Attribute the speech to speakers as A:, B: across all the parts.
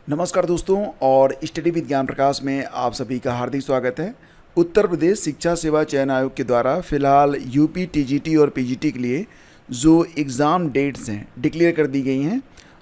A: नमस्कार दोस्तों और स्टडी विद ज्ञान प्रकाश में आप सभी का हार्दिक स्वागत है। उत्तर प्रदेश शिक्षा सेवा चयन आयोग के द्वारा फिलहाल यूपी टीजीटी और पीजीटी के लिए जो एग्ज़ाम डेट्स हैं डिक्लेयर कर दी गई हैं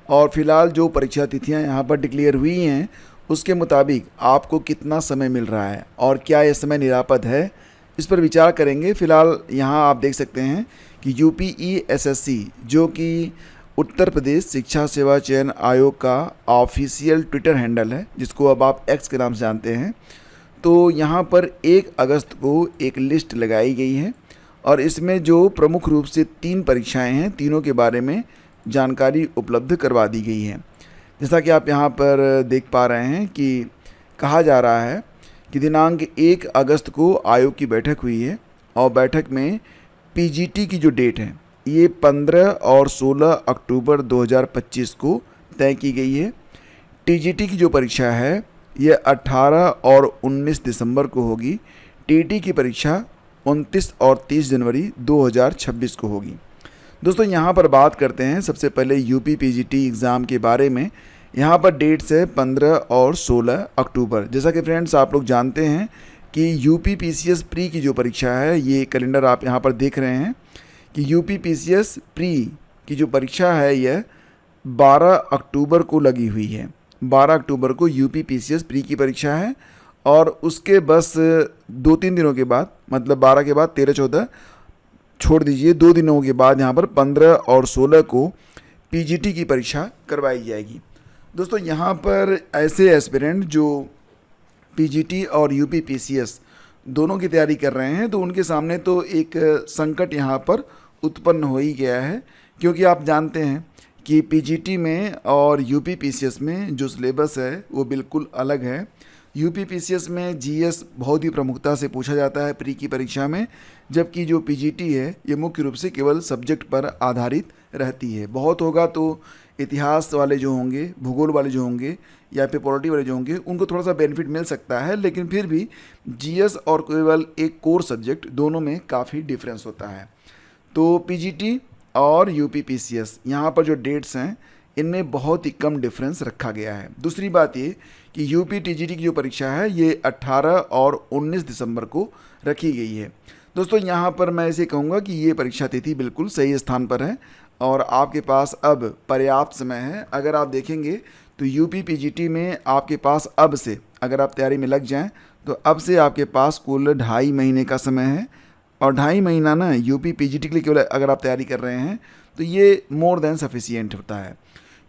A: और फिलहाल जो परीक्षा तिथियां यहां पर डिक्लेयर हुई हैं उसके मुताबिक आपको कितना समय मिल रहा है और क्या यह समय निरापद है, इस पर विचार करेंगे। फ़िलहाल यहाँ आप देख सकते हैं कि यूपीईएसएससी जो कि उत्तर प्रदेश शिक्षा सेवा चयन आयोग का ऑफिशियल ट्विटर हैंडल है, जिसको अब आप एक्स के नाम से जानते हैं, तो यहाँ पर 1 अगस्त को एक लिस्ट लगाई गई है और इसमें जो प्रमुख रूप से 3 परीक्षाएं हैं, तीनों के बारे में जानकारी उपलब्ध करवा दी गई है। जैसा कि आप यहाँ पर देख पा रहे हैं कि कहा जा रहा है कि दिनांक 1 अगस्त को आयोग की बैठक हुई है और बैठक में पीजीटी की जो डेट है ये 15 और 16 अक्टूबर 2025 को तय की गई है। टीजीटी की जो परीक्षा है ये 18 और 19 दिसंबर को होगी। टीटी की परीक्षा 29 और 30 जनवरी 2026 को होगी। दोस्तों यहाँ पर बात करते हैं सबसे पहले यूपी पीजीटी एग्ज़ाम के बारे में। यहाँ पर डेट्स है 15 और 16 अक्टूबर। जैसा कि फ्रेंड्स आप लोग जानते हैं कि यूपी पीसीएस प्री की जो परीक्षा है, ये कैलेंडर आप यहाँ पर देख रहे हैं कि यूपी पीसीएस प्री की जो परीक्षा है यह 12 अक्टूबर को लगी हुई है। 12 अक्टूबर को यूपी पीसीएस प्री की परीक्षा है और उसके बस 2-3 दिनों के बाद, मतलब 12 के बाद 13-14 छोड़ दीजिए, 2 दिनों के बाद यहाँ पर 15 और 16 को पीजीटी की परीक्षा करवाई जाएगी। दोस्तों यहाँ पर ऐसे एस्पिरेंट जो पीजीटी और यूपी पीसीएस दोनों की तैयारी कर रहे हैं तो उनके सामने तो एक संकट यहाँ पर उत्पन्न हो ही गया है, क्योंकि आप जानते हैं कि पीजीटी में और यूपी पीसीएस में जो सिलेबस है वो बिल्कुल अलग है। यूपी पीसीएस में जीएस बहुत ही प्रमुखता से पूछा जाता है प्री की परीक्षा में, जबकि जो पीजीटी है ये मुख्य रूप से केवल सब्जेक्ट पर आधारित रहती है। बहुत होगा तो इतिहास वाले जो होंगे, भूगोल वाले जो होंगे या फिर पॉलिटी वाले जो होंगे उनको थोड़ा सा बेनिफिट मिल सकता है, लेकिन फिर भी जीएस और केवल एक कोर सब्जेक्ट दोनों में काफ़ी डिफरेंस होता है। तो पीजीटी और यूपी पीसीएस यहाँ पर जो डेट्स हैं इनमें बहुत ही कम डिफरेंस रखा गया है। दूसरी बात ये कि यूपी टीजीटी की जो परीक्षा है ये 18 और 19 दिसंबर को रखी गई है। दोस्तों यहाँ पर मैं इसे कहूँगा कि ये परीक्षा तिथि बिल्कुल सही स्थान पर है और आपके पास अब पर्याप्त समय है। अगर आप देखेंगे तो यूपी पीजीटी में आपके पास अब से, अगर आप तैयारी में लग जाएं तो अब से आपके पास कुल 2.5 महीने का समय है और 2.5 महीना ना यूपी पीजीटी के लिए केवल अगर आप तैयारी कर रहे हैं तो ये मोर देन सफिशिएंट होता है।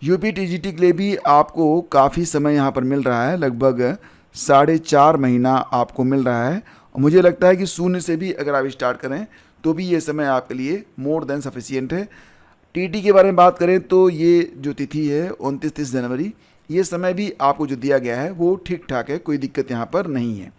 A: यूपी टीजीटी के लिए भी आपको काफ़ी समय यहाँ पर मिल रहा है, लगभग 4.5 महीना आपको मिल रहा है और मुझे लगता है कि शून्य से भी अगर आप स्टार्ट करें तो भी ये समय आपके लिए मोर देन सफिशिएंट है। टीटी के बारे में बात करें तो ये जो तिथि है 29-30 जनवरी, ये समय भी आपको जो दिया गया है वो ठीक ठाक है, कोई दिक्कत यहाँ पर नहीं है।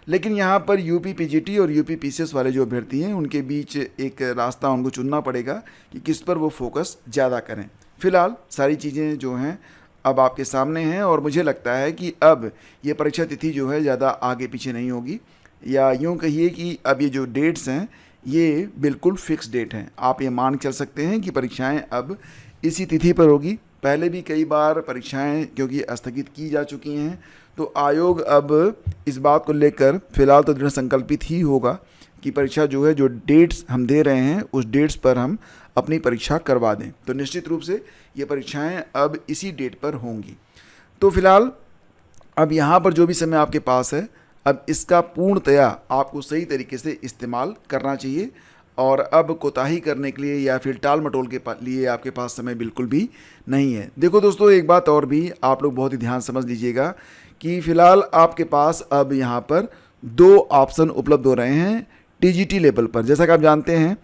A: लेकिन यहाँ पर यूपी पीजीटी और यूपी पीसीएस वाले जो अभ्यर्थी हैं उनके बीच एक रास्ता उनको चुनना पड़ेगा कि किस पर वो फोकस ज़्यादा करें। फिलहाल सारी चीज़ें जो हैं अब आपके सामने हैं और मुझे लगता है कि अब ये परीक्षा तिथि जो है ज़्यादा आगे पीछे नहीं होगी, या यूँ कहिए कि अब ये जो डेट्स हैं ये बिल्कुल फिक्स डेट हैं। आप ये मान चल सकते हैं कि परीक्षाएं अब इसी तिथि पर होगी। पहले भी कई बार परीक्षाएं क्योंकि स्थगित की जा चुकी हैं तो आयोग अब इस बात को लेकर फ़िलहाल तो दृढ़ संकल्पित ही होगा कि परीक्षा जो है, जो डेट्स हम दे रहे हैं उस डेट्स पर हम अपनी परीक्षा करवा दें। तो निश्चित रूप से ये परीक्षाएं अब इसी डेट पर होंगी। तो फिलहाल अब यहाँ पर जो भी समय आपके पास है अब इसका पूर्णतया आपको सही तरीके से इस्तेमाल करना चाहिए और अब कोताही करने के लिए या फिर टाल मटोल के लिए आपके पास समय बिल्कुल भी नहीं है। देखो दोस्तों, एक बात और भी आप लोग बहुत ही ध्यान समझ लीजिएगा कि फ़िलहाल आपके पास अब यहाँ पर 2 ऑप्शन उपलब्ध हो रहे हैं टीजीटी लेवल पर। जैसा कि आप जानते हैं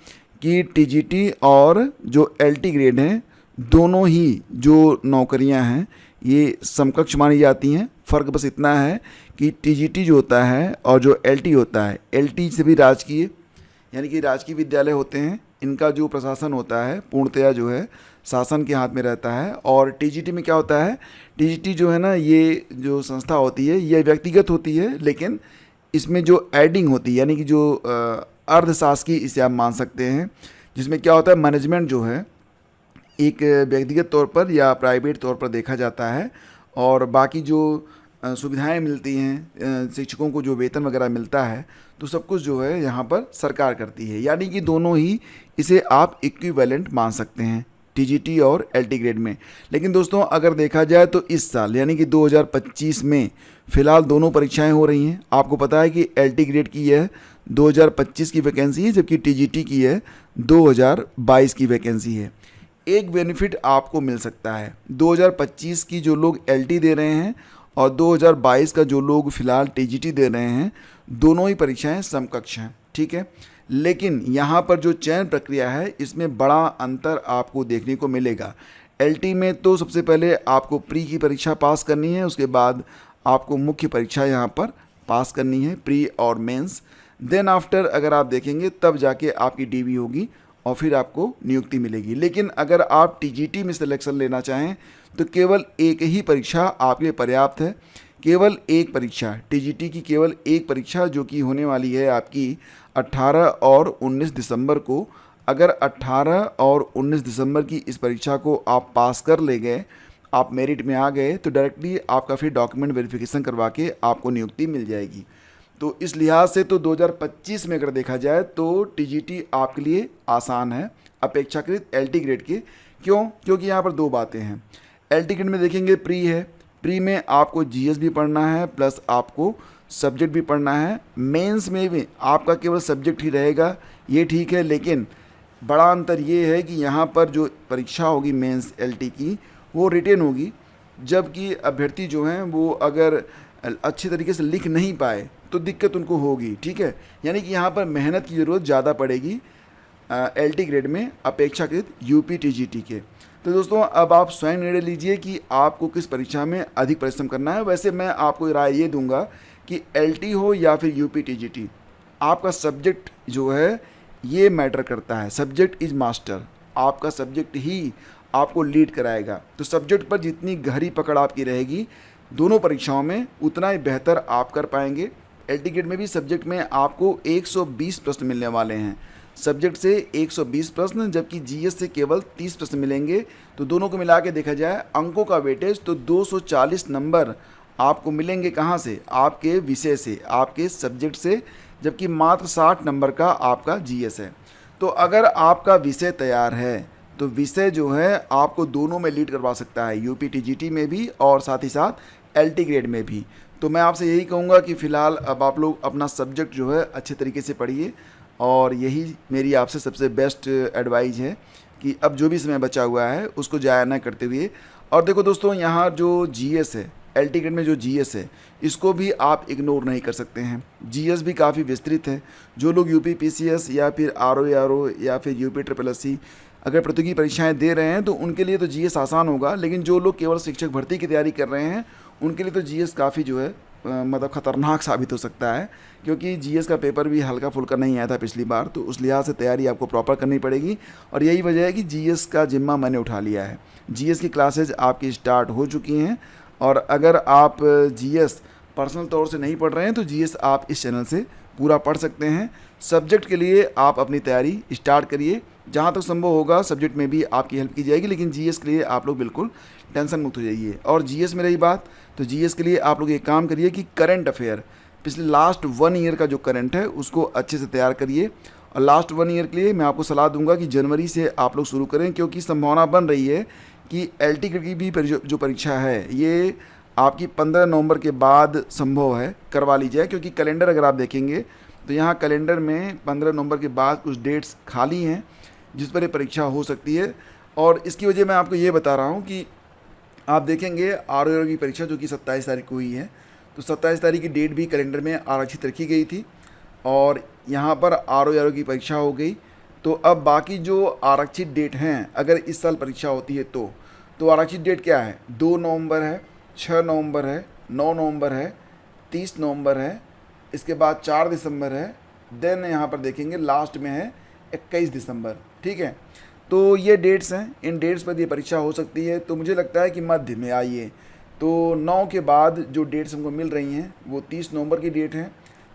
A: कि टीजीटी और जो एलटी ग्रेड हैं दोनों ही जो नौकरियां हैं ये समकक्ष मानी जाती हैं। फ़र्क बस इतना है कि टीजीटी जो होता है और जो एलटी होता है, एलटी से भी राजकीय यानी कि राजकीय विद्यालय होते हैं, इनका जो प्रशासन होता है पूर्णतया जो है शासन के हाथ में रहता है। और टीजीटी में क्या होता है, टीजीटी जो है ना ये जो संस्था होती है ये व्यक्तिगत होती है, लेकिन इसमें जो एडिंग होती है यानी कि जो अर्धशासकीय इसे आप मान सकते हैं, जिसमें क्या होता है मैनेजमेंट जो है एक व्यक्तिगत तौर पर या प्राइवेट तौर पर देखा जाता है और बाकी जो सुविधाएं मिलती हैं, शिक्षकों को जो वेतन वगैरह मिलता है, तो सब कुछ जो है यहाँ पर सरकार करती है। यानी कि दोनों ही इसे आप इक्विवेलेंट मान सकते हैं, टीजीटी और एलटी ग्रेड में। लेकिन दोस्तों अगर देखा जाए तो इस साल यानी कि 2025 में फ़िलहाल दोनों परीक्षाएं हो रही हैं। आपको पता है कि एलटी ग्रेड की है 2025 की वैकेंसी है, जबकि टीजीटी की है 2022 की वैकेंसी है। एक बेनिफिट आपको मिल सकता है, 2025 की जो लोग एलटी दे रहे हैं और 2022 का जो लोग फ़िलहाल टीजीटी दे रहे हैं, दोनों ही परीक्षाएं समकक्ष हैं, ठीक है। लेकिन यहाँ पर जो चयन प्रक्रिया है इसमें बड़ा अंतर आपको देखने को मिलेगा। एलटी में तो सबसे पहले आपको प्री की परीक्षा पास करनी है, उसके बाद आपको मुख्य परीक्षा यहाँ पर पास करनी है, प्री और मेंस। देन आफ्टर अगर आप देखेंगे तब जाके आपकी डीवी होगी और फिर आपको नियुक्ति मिलेगी। लेकिन अगर आप टीजीटी में सिलेक्शन लेना चाहें तो केवल एक ही परीक्षा आपके लिए पर्याप्त है, केवल एक परीक्षा, टीजीटी की केवल एक परीक्षा, जो कि होने वाली है आपकी 18 और 19 दिसंबर को। अगर 18 और 19 दिसंबर की इस परीक्षा को आप पास कर ले गए, आप मेरिट में आ गए, तो डायरेक्टली आपका फिर डॉक्यूमेंट वेरिफिकेशन करवा के आपको नियुक्ति मिल जाएगी। तो इस लिहाज से तो 2025 में अगर देखा जाए तो टीजीटी आपके लिए आसान है अपेक्षाकृत एलटी ग्रेड के। क्यों? क्योंकि यहाँ पर दो बातें हैं। एलटी ग्रेड में देखेंगे प्री है, प्री में आपको जीएस भी पढ़ना है प्लस आपको सब्जेक्ट भी पढ़ना है। मेंस में भी आपका केवल सब्जेक्ट ही रहेगा, ये ठीक है, लेकिन बड़ा अंतर ये है कि यहाँ पर जो परीक्षा होगी मेंस एलटी की वो रिटेन होगी, जबकि अभ्यर्थी जो हैं वो अगर अच्छे तरीके से लिख नहीं पाए तो दिक्कत उनको होगी, ठीक है। यानी कि यहाँ पर मेहनत की ज़रूरत ज़्यादा पड़ेगी एलटी ग्रेड में अपेक्षाकृत यूपी टीजीटी के। तो दोस्तों अब आप स्वयं निर्णय लीजिए कि आपको किस परीक्षा में अधिक परिश्रम करना है। वैसे मैं आपको राय ये दूंगा कि एलटी हो या फिर यूपी टीजीटी, आपका सब्जेक्ट जो है ये मैटर करता है। सब्जेक्ट इज़ मास्टर, आपका सब्जेक्ट ही आपको लीड कराएगा। तो सब्जेक्ट पर जितनी गहरी पकड़ आपकी रहेगी दोनों परीक्षाओं में, उतना ही बेहतर आप कर पाएंगे। एलटी ग्रेड में भी सब्जेक्ट में आपको 120 प्रश्न मिलने वाले हैं, सब्जेक्ट से 120 प्रश्न, जबकि जीएस से केवल 30 प्रश्न मिलेंगे। तो दोनों को मिला के देखा जाए अंकों का वेटेज तो 240 नंबर आपको मिलेंगे कहाँ से? आपके विषय से, आपके सब्जेक्ट से, जबकि मात्र 60 नंबर का आपका जीएस है। तो अगर आपका विषय तैयार है तो विषय जो है आपको दोनों में लीड करवा सकता है, यूपी टीजीटी में भी और साथ ही साथ एलटी ग्रेड में भी। तो मैं आपसे यही कहूँगा कि फ़िलहाल अब आप लोग अपना सब्जेक्ट जो है अच्छे तरीके से पढ़िए, और यही मेरी आपसे सबसे बेस्ट एडवाइस है कि अब जो भी समय बचा हुआ है उसको ज़ाया न करते हुए। और देखो दोस्तों, यहाँ जो जीएस है, एलटी ग्रेड में जो जीएस है, इसको भी आप इग्नोर नहीं कर सकते हैं। जीएस भी काफ़ी विस्तृत है। जो लोग यूपी पीसीएस या फिर आरओ या फिर यूपी SSSC अगर प्रतियोगी परीक्षाएं दे रहे हैं तो उनके लिए तो जीएस आसान होगा, लेकिन जो लोग केवल शिक्षक भर्ती की तैयारी कर रहे हैं उनके लिए तो जीएस काफ़ी जो है मतलब ख़तरनाक साबित हो सकता है, क्योंकि जीएस का पेपर भी हल्का फुल्का नहीं आया था पिछली बार। तो उस लिहाज से तैयारी आपको प्रॉपर करनी पड़ेगी, और यही वजह है कि जीएस का जिम्मा मैंने उठा लिया है। जीएस की क्लासेज आपकी स्टार्ट हो चुकी हैं, और अगर आप जीएस पर्सनल तौर से नहीं पढ़ रहे हैं तो जीएस आप इस चैनल से पूरा पढ़ सकते हैं। सब्जेक्ट के लिए आप अपनी तैयारी स्टार्ट करिए, जहाँ तक संभव होगा सब्जेक्ट में भी आपकी हेल्प की जाएगी, लेकिन जीएस के लिए आप लोग बिल्कुल टेंशन मुक्त हो जाइए। और जीएस में रही बात, तो जीएस के लिए आप लोग एक काम करिए कि करंट अफेयर, पिछले लास्ट 1 ईयर का जो करंट है उसको अच्छे से तैयार करिए। और लास्ट 1 ईयर के लिए मैं आपको सलाह दूंगा कि जनवरी से आप लोग शुरू करें, क्योंकि संभावना बन रही है कि एलटी ग्रेड की भी जो परीक्षा है ये आपकी 15 नवंबर के बाद संभव है करवा ली जाए, क्योंकि कैलेंडर अगर आप देखेंगे तो यहाँ कैलेंडर में 15 नवंबर के बाद कुछ डेट्स खाली हैं जिस पर ये परीक्षा हो सकती है। और इसकी वजह मैं आपको ये बता रहा हूँ कि आप देखेंगे आरओ की परीक्षा जो कि 27 तारीख को हुई है, तो 27 तारीख की डेट भी कैलेंडर में आरक्षित रखी गई थी, और यहाँ पर आरओ की परीक्षा हो गई। तो अब बाकी जो आरक्षित डेट हैं, अगर इस साल परीक्षा होती है तो आरक्षित डेट क्या है? 2 नवंबर है, 6 नवंबर है, 9 नवंबर है, 30 नवंबर है, इसके बाद 4 दिसंबर है, देन यहाँ पर देखेंगे लास्ट में है 21 दिसंबर, ठीक है। तो ये डेट्स हैं, इन डेट्स पर ये परीक्षा हो सकती है। तो मुझे लगता है कि मध्य में आइए। तो 9 के बाद जो डेट्स हमको मिल रही हैं वो 30 नवंबर की डेट है,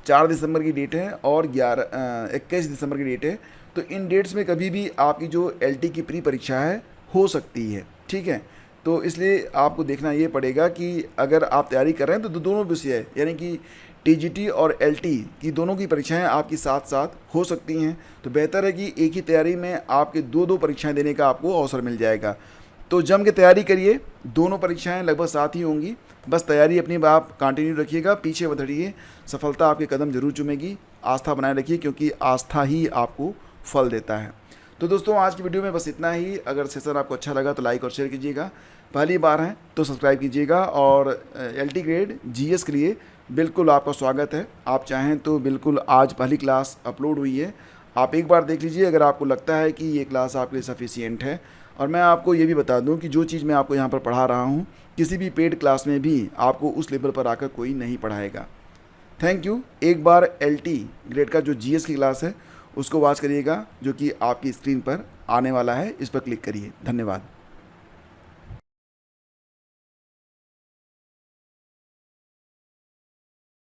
A: 4 दिसंबर की डेट है और 21 दिसंबर की डेट है। तो इन डेट्स में कभी भी आपकी जो एलटी की प्री परीक्षा है हो सकती है, ठीक है। तो इसलिए आपको देखना ये पड़ेगा कि अगर आप तैयारी कर रहे हैं तो दोनों विषय है, यानी कि टीजीटी और एलटी की दोनों की परीक्षाएं आपकी साथ साथ हो सकती हैं। तो बेहतर है कि एक ही तैयारी में आपके दो परीक्षाएं देने का आपको अवसर मिल जाएगा। तो जम के तैयारी करिए, दोनों परीक्षाएं लगभग साथ ही होंगी। बस तैयारी अपनी आप कंटिन्यू रखिएगा, पीछे मत हटिए, सफलता आपके कदम जरूर चूमेगी। आस्था बनाए रखिए, क्योंकि आस्था ही आपको फल देता है। तो दोस्तों, आज की वीडियो में बस इतना ही। अगर सेशन आपको अच्छा लगा तो लाइक और शेयर कीजिएगा। पहली बार हैं तो सब्सक्राइब कीजिएगा। और एलटी ग्रेड जीएस के लिए बिल्कुल आपका स्वागत है। आप चाहें तो बिल्कुल आज पहली क्लास अपलोड हुई है, आप एक बार देख लीजिए। अगर आपको लगता है कि ये क्लास आपके लिए सफिशिएंट है, और मैं आपको ये भी बता दूं कि जो चीज़ मैं आपको यहाँ पर पढ़ा रहा हूँ, किसी भी पेड क्लास में भी आपको उस लेवल पर आकर कोई नहीं पढ़ाएगा। Thank you. एक बार एलटी ग्रेड का जो जीएस की क्लास है उसको वॉच करिएगा, जो कि आपकी स्क्रीन पर आने वाला है। इस पर क्लिक करिए। धन्यवाद।